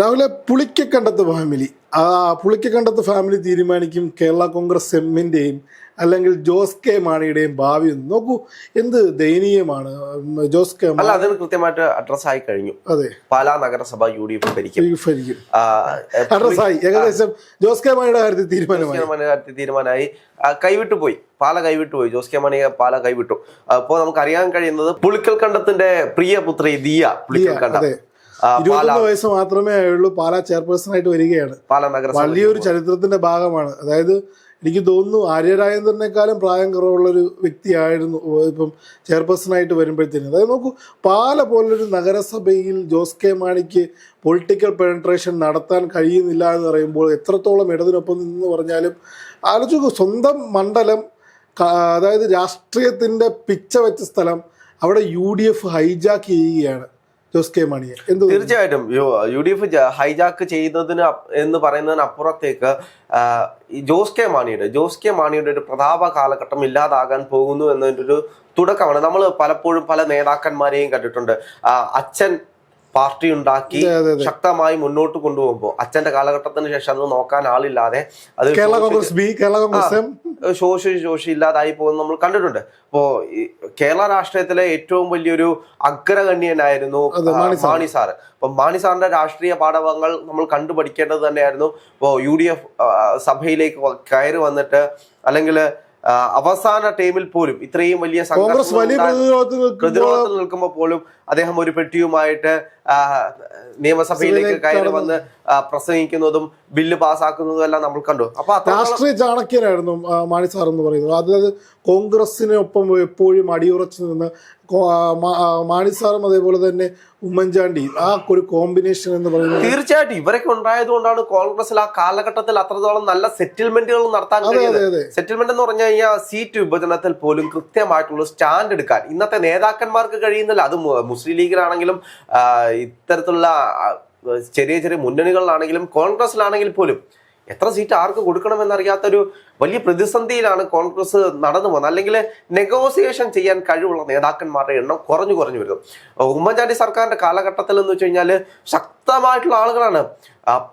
രാവിലെ പുളിക്കക്കണ്ടത്ത് family പുളിക്കക്കണ്ടത്ത് family തീരുമാനിക്കും കേരള കോൺഗ്രസ് എമ്മിൻ്റെയും അല്ലെങ്കിൽ ജോസ് കെ മാണിയുടെയും ഭാവി നോക്കൂ, എന്ത് ദയനീയമാണ്. ജോസ് കെ അല്ല, അതിന് കൃത്യമായിട്ട് അഡ്രസ് ആയി കഴിഞ്ഞു. അതെ, പാലാ നഗരസഭ UDF ഭരിക്കും. അഡ്രസ്സായി ഏകദേശം. ജോസ് കെ മാണിയുടെ കാര്യത്തിൽ തീരുമാനമായി. കൈവിട്ടുപോയി, പാല കൈവിട്ടുപോയി. ജോസ് കെ മാണി പാല കൈവിട്ടു. അപ്പോൾ നമുക്ക് അറിയാൻ കഴിയുന്നത് പുളിക്കൽ കണ്ടത്തിന്റെ പ്രിയ പുത്രി ദിയ പുളിക്കൽ കണ്ടം 21 വയസ്സ് മാത്രമേ ആയുള്ളൂ. പാലാ ചെയർപേഴ്സൺ ആയിട്ട് വരികയാണ്. പാലാ നഗരസഭ വലിയൊരു ചരിത്രത്തിന്റെ ഭാഗമാണ്. അതായത് എനിക്ക് തോന്നുന്നു ആര്യ രാജേന്ദ്രനേക്കാളും പ്രായം കുറവുള്ളൊരു വ്യക്തിയായിരുന്നു ഇപ്പം ചെയർപേഴ്സണായിട്ട് വരുമ്പോഴത്തേനും. അതായത് നോക്കൂ, പാല പോലൊരു നഗരസഭയിൽ ജോസ് കെ മാണിക്ക് പൊളിറ്റിക്കൽ പെനട്രേഷൻ നടത്താൻ കഴിയുന്നില്ല എന്ന് പറയുമ്പോൾ എത്രത്തോളം ഇടതിനൊപ്പം നിന്ന് പറഞ്ഞാലും ആലോചിക്കൂ. സ്വന്തം മണ്ഡലം, അതായത് രാഷ്ട്രീയത്തിൻ്റെ പിച്ച വെച്ച സ്ഥലം, അവിടെ UDF ഹൈജാക്ക് ചെയ്യുകയാണ് ജോസ് കെ മാണിയെ. തീർച്ചയായിട്ടും UDF ഹൈജാക്ക് ചെയ്യുന്നതിന് എന്ന് പറയുന്നതിന് അപ്പുറത്തേക്ക് ജോസ് കെ മാണിയുടെ ഒരു പ്രതാപ കാലഘട്ടം ഇല്ലാതാകാൻ പോകുന്നു എന്നതിൻ്റെ ഒരു തുടക്കമാണ്. നമ്മൾ പലപ്പോഴും പല നേതാക്കന്മാരെയും കണ്ടിട്ടുണ്ട്. അച്ഛൻ പാർട്ടി ഉണ്ടാക്കി ശക്തമായി മുന്നോട്ട് കൊണ്ടുപോകുമ്പോൾ അച്ഛന്റെ കാലഘട്ടത്തിന് ശേഷം അത് നോക്കാൻ ആളില്ലാതെ അത് ശോഷി ഇല്ലാതായി പോകുന്നത് നമ്മൾ കണ്ടിട്ടുണ്ട്. അപ്പോ കേരള രാഷ്ട്രീയത്തിലെ ഏറ്റവും വലിയൊരു അഗ്രഗണ്യനായിരുന്നു മാണി സാറ്. അപ്പൊ മാണി സാറിന്റെ രാഷ്ട്രീയ പാഠവങ്ങൾ നമ്മൾ കണ്ടുപഠിക്കേണ്ടത് തന്നെയായിരുന്നു. ഇപ്പോൾ UDF സഭയിലേക്ക് കയറി വന്നിട്ട് അല്ലെങ്കിൽ അവസാന ടൈമിൽ പോലും ഇത്രയും വലിയ പ്രതിരോധത്തിൽ നിൽക്കുമ്പോൾ പോലും അദ്ദേഹം ഒരു പെട്ടിയുമായിട്ട് നിയമസഭയിലേക്ക് കയറി വന്ന് പ്രസംഗിക്കുന്നതും ബില്ല് പാസ്സാക്കുന്നതും എല്ലാം നമ്മൾ കണ്ടു. അപ്പൊ രാഷ്ട്രീയ ചാണക്യനായിരുന്നു മാണി സാർ എന്ന് പറയുന്നത്. അതായത് കോൺഗ്രസിനൊപ്പം എപ്പോഴും അടിയുറച്ചു നിന്ന് മാണി സാറും അതേപോലെ തന്നെ ഉമ്മൻചാണ്ടി, ആ ഒരു കോമ്പിനേഷൻ എന്ന് പറയുന്നത് തീർച്ചയായിട്ടും ഇവരൊക്കെ ഉണ്ടായത് കൊണ്ടാണ് കോൺഗ്രസിൽ ആ കാലഘട്ടത്തിൽ അത്രത്തോളം നല്ല സെറ്റിൽമെന്റുകൾ നടത്താൻ കഴിയുന്നത്. സെറ്റിൽമെന്റ് എന്ന് പറഞ്ഞു കഴിഞ്ഞാൽ സീറ്റ് വിഭജനത്തിൽ പോലും കൃത്യമായിട്ടുള്ള സ്റ്റാൻഡ് എടുക്കാൻ ഇന്നത്തെ നേതാക്കന്മാർക്ക് കഴിയുന്നില്ല. അത് മുസ്ലിം ലീഗിലാണെങ്കിലും ഇത്തരത്തിലുള്ള ചെറിയ ചെറിയ മുന്നണികളിലാണെങ്കിലും കോൺഗ്രസിലാണെങ്കിൽ പോലും എത്ര സീറ്റ് ആർക്ക് കൊടുക്കണമെന്നറിയാത്തൊരു വലിയ പ്രതിസന്ധിയിലാണ് കോൺഗ്രസ് നടന്നു പോകുന്നത്. അല്ലെങ്കിൽ നെഗോസിയേഷൻ ചെയ്യാൻ കഴിവുള്ള നേതാക്കന്മാരുടെ എണ്ണം കുറഞ്ഞു വരുന്നു. ഉമ്മൻചാണ്ടി സർക്കാരിന്റെ കാലഘട്ടത്തിൽ എന്ന് വെച്ച് കഴിഞ്ഞാൽ ശക്തമായിട്ടുള്ള ആളുകളാണ്.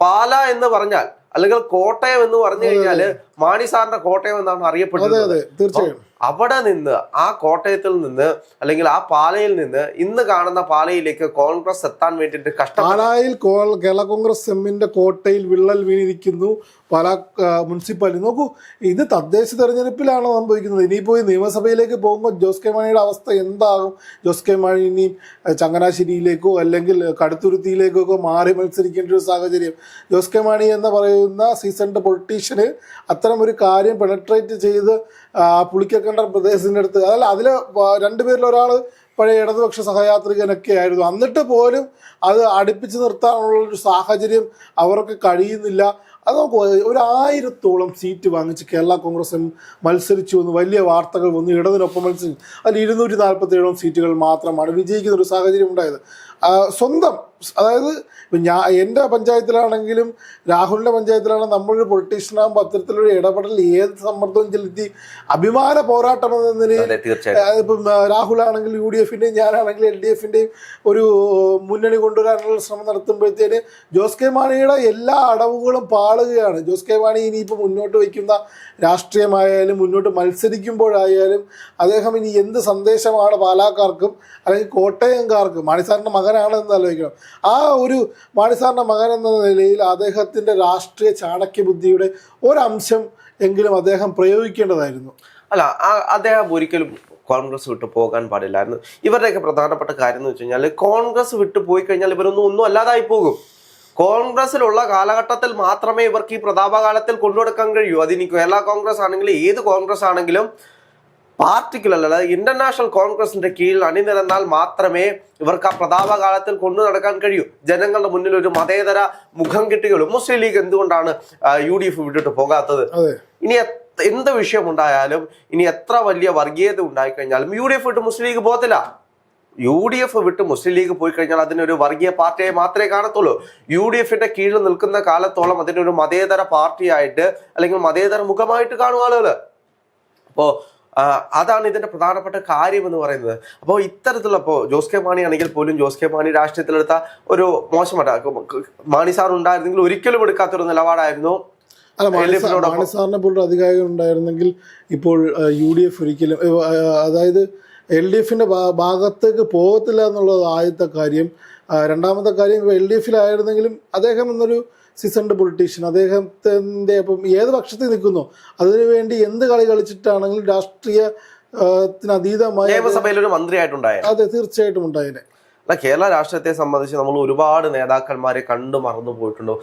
പാല എന്ന് പറഞ്ഞാൽ അല്ലെങ്കിൽ കോട്ടയം എന്ന് പറഞ്ഞു കഴിഞ്ഞാല് മാണി സാറിന്റെ കോട്ടയം എന്നാണ് അറിയപ്പെടുന്നത്. തീർച്ചയായും അവിടെ നിന്ന്, ആ കോട്ടയത്തിൽ നിന്ന് അല്ലെങ്കിൽ ആ പാലയിൽ നിന്ന് ഇന്ന് കാണുന്ന പാലയിലേക്ക് കോൺഗ്രസ് എത്താൻ വേണ്ടിയിട്ട് പാലായിൽ കേരള കോൺഗ്രസ് എമ്മിന്റെ കോട്ടയിൽ വിള്ളൽ വീണിരിക്കുന്നു. പാലാ മുനിസിപ്പാലിറ്റി നോക്കൂ, ഇത് തദ്ദേശ തെരഞ്ഞെടുപ്പിലാണ് സംഭവിക്കുന്നത്. ഇനിയിപ്പോൾ നിയമസഭയിലേക്ക് പോകുമ്പോൾ ജോസ് കെ മാണിയുടെ അവസ്ഥ എന്താകും? ജോസ് കെ മാണി ഇനി ചങ്ങനാശ്ശേരിയിലേക്കോ അല്ലെങ്കിൽ കടുത്തുരുത്തിയിലേക്കോ ഒക്കെ മാറി മത്സരിക്കേണ്ട ഒരു സാഹചര്യം. ജോസ് കെ മാണി എന്ന് പറയുന്ന സീസൺഡ് പൊളിറ്റീഷ്യന് അത്തരം ഒരു കാര്യം പെനട്രേറ്റ് ചെയ്ത് പുളിക്കക്കണ്ട പ്രദേശത്തിൻ്റെ അടുത്ത്, അതല്ല അതിൽ രണ്ടുപേരിൽ ഒരാൾ പഴയ ഇടതുപക്ഷ സഹയാത്രികനൊക്കെ ആയിരുന്നു. എന്നിട്ട് പോലും അത് അടുപ്പിച്ച് നിർത്താനുള്ളൊരു സാഹചര്യം അവർക്ക് കഴിയുന്നില്ല. അത് നമുക്ക് 1000-ഓളം സീറ്റ് വാങ്ങിച്ച് കേരള കോൺഗ്രസ് മത്സരിച്ചു എന്ന് വലിയ വാർത്തകൾ വന്നു. ഇടതിനൊപ്പം മത്സരിച്ചു. അതിൽ 247 സീറ്റുകൾ മാത്രമാണ് വിജയിക്കുന്ന ഒരു സാഹചര്യം ഉണ്ടായത്. സ്വന്തം, അതായത് എൻ്റെ പഞ്ചായത്തിലാണെങ്കിലും രാഹുലിൻ്റെ പഞ്ചായത്തിലാണെങ്കിലും നമ്മളൊരു പൊളിറ്റീഷ്യനാകുമ്പോൾ അത്തരത്തിലൊരു ഇടപെടൽ ഏത് സമ്മർദ്ദവും ചെലുത്തി അഭിമാന പോരാട്ടം എന്ന നിലയിൽ ഇപ്പം രാഹുലാണെങ്കിൽ UDFൻ്റെയും ഞാനാണെങ്കിൽ LDFൻ്റെയും ഒരു മുന്നണി കൊണ്ടുവരാനുള്ള ശ്രമം നടത്തുമ്പോഴത്തേന് ജോസ് കെ മാണിയുടെ എല്ലാ അടവുകളും പാളുകയാണ്. ജോസ് കെ മാണി ഇനിയിപ്പോൾ മുന്നോട്ട് വയ്ക്കുന്ന രാഷ്ട്രീയമായാലും മുന്നോട്ട് മത്സരിക്കുമ്പോഴായാലും അദ്ദേഹം ഇനി എന്ത് സന്ദേശമാണ് പാലാക്കാർക്കും അല്ലെങ്കിൽ കോട്ടയംകാർക്കും, മാണിസാറിൻ്റെ മകനാണെന്ന് ആലോചിക്കണം, ആ ഒരു മാണിസാറിൻ്റെ മകൻ എന്ന നിലയിൽ അദ്ദേഹത്തിൻ്റെ രാഷ്ട്രീയ ചാണക്യ ബുദ്ധിയുടെ ഒരംശം എങ്കിലും അദ്ദേഹം പ്രയോഗിക്കേണ്ടതായിരുന്നു. അല്ല, അദ്ദേഹം ഒരിക്കലും കോൺഗ്രസ് വിട്ടു പോകാൻ പാടില്ലായിരുന്നു. ഇവരുടെയൊക്കെ പ്രധാനപ്പെട്ട കാര്യം എന്ന് വെച്ച് കഴിഞ്ഞാൽ കോൺഗ്രസ് വിട്ടു പോയി കഴിഞ്ഞാൽ ഇവരൊന്നും അല്ലാതായി പോകും. കോൺഗ്രസിലുള്ള കാലഘട്ടത്തിൽ മാത്രമേ ഇവർക്ക് ഈ പ്രതാപകാലത്തിൽ കൊണ്ടുനടക്കാൻ കഴിയൂ. അതിനി കേരള കോൺഗ്രസ് ആണെങ്കിലും ഏത് കോൺഗ്രസ് ആണെങ്കിലും പാർട്ടിക്കുലല്ല, ഇന്റർനാഷണൽ കോൺഗ്രസിന്റെ കീഴിൽ അണിനിരന്നാൽ മാത്രമേ ഇവർക്ക് ആ പ്രതാപകാലത്തിൽ കൊണ്ടു നടക്കാൻ കഴിയൂ. ജനങ്ങളുടെ മുന്നിൽ ഒരു മതേതര മുഖം കിട്ടുകയുള്ളൂ. മുസ്ലിം ലീഗ് എന്തുകൊണ്ടാണ് UDF വിട്ടിട്ട് പോകാത്തത്? ഇനി എന്ത് വിഷയമുണ്ടായാലും, ഇനി എത്ര വലിയ വർഗീയത ഉണ്ടായിക്കഴിഞ്ഞാലും UDF വിട്ട് മുസ്ലിം ലീഗ് പോകത്തില്ല. UDF വിട്ട് മുസ്ലിം ലീഗ് പോയി കഴിഞ്ഞാൽ അതിനൊരു വർഗീയ പാർട്ടിയായി മാത്രമേ കാണത്തുള്ളൂ. UDFന്റെ കീഴിൽ നിൽക്കുന്ന കാലത്തോളം അതിനൊരു മതേതര പാർട്ടിയായിട്ട് അല്ലെങ്കിൽ മതേതര മുഖമായിട്ട് കാണും ആളുകൾ. അപ്പോൾ അതാണ് ഇതിന്റെ പ്രധാനപ്പെട്ട കാര്യം എന്ന് പറയുന്നത്. അപ്പോൾ ഇത്തരത്തിലുള്ള ഇപ്പോൾ ജോസ് കെ മാണി ആണെങ്കിൽ പോലും ജോസ് കെ മാണി രാഷ്ട്രീയത്തിലെടുത്ത ഒരു മോശമായിട്ട് മാണി സാർ ഉണ്ടായിരുന്നെങ്കിൽ ഒരിക്കലും എടുക്കാത്തൊരു നിലപാടായിരുന്നു. അല്ല, മാണി സാറിനെ പോലൊരു അധികാരം ഉണ്ടായിരുന്നെങ്കിൽ ഇപ്പോൾ UDF ഒരിക്കലും, അതായത് LDFന്റെ ഭാഗത്തേക്ക് പോകത്തില്ല എന്നുള്ളത് ആദ്യത്തെ കാര്യം. രണ്ടാമത്തെ കാര്യം, ഇപ്പോൾ LDFിലായിരുന്നെങ്കിലും അദ്ദേഹം എന്നൊരു സീസൺഡ് പൊളിറ്റീഷ്യൻ, അദ്ദേഹത്തിൻ്റെ ഇപ്പം ഏത് പക്ഷത്തിൽ നിൽക്കുന്നോ അതിനുവേണ്ടി എന്ത് കളി കളിച്ചിട്ടാണെങ്കിലും രാഷ്ട്രീയത്തിന് അതീതമായ നിയമസഭയിൽ ഒരു മന്ത്രിയായിട്ടുണ്ടായ, അതെ, തീർച്ചയായിട്ടും ഉണ്ടായേനെ. അല്ല, കേരള രാഷ്ട്രീയത്തെ സംബന്ധിച്ച് നമ്മൾ ഒരുപാട് നേതാക്കന്മാരെ കണ്ടു മറന്നു പോയിട്ടുണ്ടോ.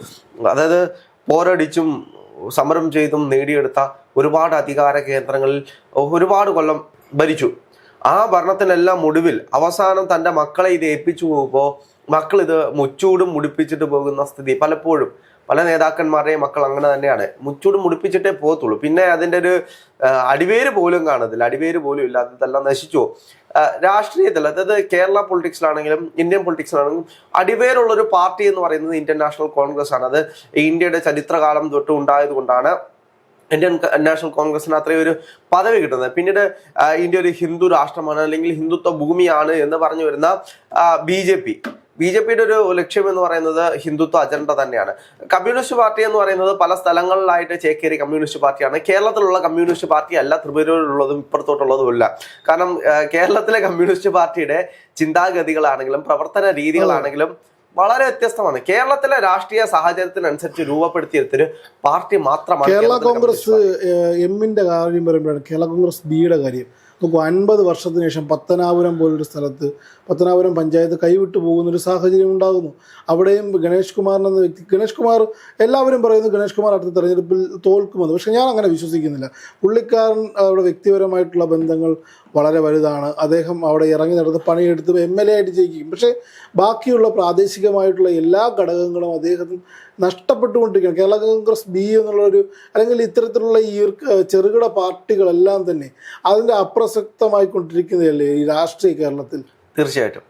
അതായത് പോരടിച്ചും സമരം ചെയ്തും നേടിയെടുത്ത ഒരുപാട് അധികാര കേന്ദ്രങ്ങളിൽ ഒരുപാട് കൊല്ലം ഭരിച്ചു. ആ ഭരണത്തിനെല്ലാം ഒടുവിൽ അവസാനം തൻ്റെ മക്കളെ ഇത് ഏൽപ്പിച്ചു പോകുമ്പോൾ മക്കൾ ഇത് മുച്ചൂടും മുടിപ്പിച്ചിട്ട് പോകുന്ന സ്ഥിതി പലപ്പോഴും പല നേതാക്കന്മാരുടെയും മക്കൾ അങ്ങനെ തന്നെയാണ്. മുച്ചൂടും മുടിപ്പിച്ചിട്ടേ പോകത്തുള്ളൂ. പിന്നെ അതിൻ്റെ ഒരു അടിവേര് പോലും കാണത്തില്ല, അടിവേര് പോലും ഇല്ലാത്തതെല്ലാം നശിച്ചു. രാഷ്ട്രീയത്തിൽ, അതായത് കേരള പൊളിറ്റിക്സിലാണെങ്കിലും ഇന്ത്യൻ പൊളിറ്റിക്സിലാണെങ്കിലും അടിവേരുള്ളൊരു പാർട്ടി എന്ന് പറയുന്നത് ഇന്ത്യൻ നാഷണൽ കോൺഗ്രസ് ആണ്. അത് ഇന്ത്യയുടെ ചരിത്രകാലം തൊട്ട് ഉണ്ടായത് കൊണ്ടാണ് ഇന്ത്യൻ നാഷണൽ കോൺഗ്രസിന് അത്രയും ഒരു പദവി കിട്ടുന്നത്. പിന്നീട് ഇന്ത്യ ഒരു ഹിന്ദു രാഷ്ട്രമാണ് അല്ലെങ്കിൽ ഹിന്ദുത്വ ഭൂമിയാണ് എന്ന് പറഞ്ഞു വരുന്ന ബി ജെ പിയുടെ ഒരു ലക്ഷ്യം എന്ന് പറയുന്നത് ഹിന്ദുത്വ അജണ്ട തന്നെയാണ്. കമ്മ്യൂണിസ്റ്റ് പാർട്ടി എന്ന് പറയുന്നത് പല സ്ഥലങ്ങളിലായിട്ട് ചേക്കേറിയ കമ്മ്യൂണിസ്റ്റ് പാർട്ടിയാണ്. കേരളത്തിലുള്ള കമ്മ്യൂണിസ്റ്റ് പാർട്ടി അല്ല ത്രിപുരയിലുള്ളതും ഇപ്പുറത്തോട്ടുള്ളതും ഇല്ല. കാരണം കേരളത്തിലെ കമ്മ്യൂണിസ്റ്റ് പാർട്ടിയുടെ ചിന്താഗതികളാണെങ്കിലും പ്രവർത്തന രീതികളാണെങ്കിലും വളരെ വ്യത്യസ്തമാണ്. കേരളത്തിലെ രാഷ്ട്രീയ സാഹചര്യത്തിനനുസരിച്ച് രൂപപ്പെടുത്തിയെടുത്തൊരു പാർട്ടി മാത്രമാണ് കേരള കോൺഗ്രസ്. എമ്മിന്റെ കാര്യം പറയുമ്പോഴാണ് കേരള കോൺഗ്രസ് ബിയുടെ കാര്യം നോക്കൂ. 50 വർഷത്തിന് ശേഷം പത്തനാപുരം പോലൊരു സ്ഥലത്ത്, പത്തനാപുരം പഞ്ചായത്ത് കൈവിട്ടു പോകുന്നൊരു സാഹചര്യം ഉണ്ടാകുന്നു. അവിടെയും ഗണേഷ് കുമാർ എന്ന വ്യക്തി, ഗണേഷ് കുമാർ എല്ലാവരും പറയുന്നു ഗണേഷ് കുമാർ അടുത്ത തെരഞ്ഞെടുപ്പിൽ തോൽക്കുമെന്ന്. പക്ഷെ ഞാൻ അങ്ങനെ വിശ്വസിക്കുന്നില്ല. പുള്ളിക്കാരൻ അവിടെ വ്യക്തിപരമായിട്ടുള്ള ബന്ധങ്ങൾ വളരെ വലുതാണ്. അദ്ദേഹം അവിടെ ഇറങ്ങി നടന്ന് പണിയെടുത്ത് MLA ആയിട്ട് ജയിക്കും. പക്ഷേ ബാക്കിയുള്ള പ്രാദേശികമായിട്ടുള്ള എല്ലാ ഘടകങ്ങളും അദ്ദേഹത്തിന് നഷ്ടപ്പെട്ടുകൊണ്ടിരിക്കുകയാണ്. കേരള കോൺഗ്രസ് ബി എന്നുള്ളൊരു, അല്ലെങ്കിൽ ഇത്തരത്തിലുള്ള ഈ ചെറുകിട പാർട്ടികളെല്ലാം തന്നെ അതിൻ്റെ അപ്രസക്തമായിക്കൊണ്ടിരിക്കുന്നതല്ലേ ഈ രാഷ്ട്രീയ കേരളത്തിൽ. തീർച്ചയായിട്ടും.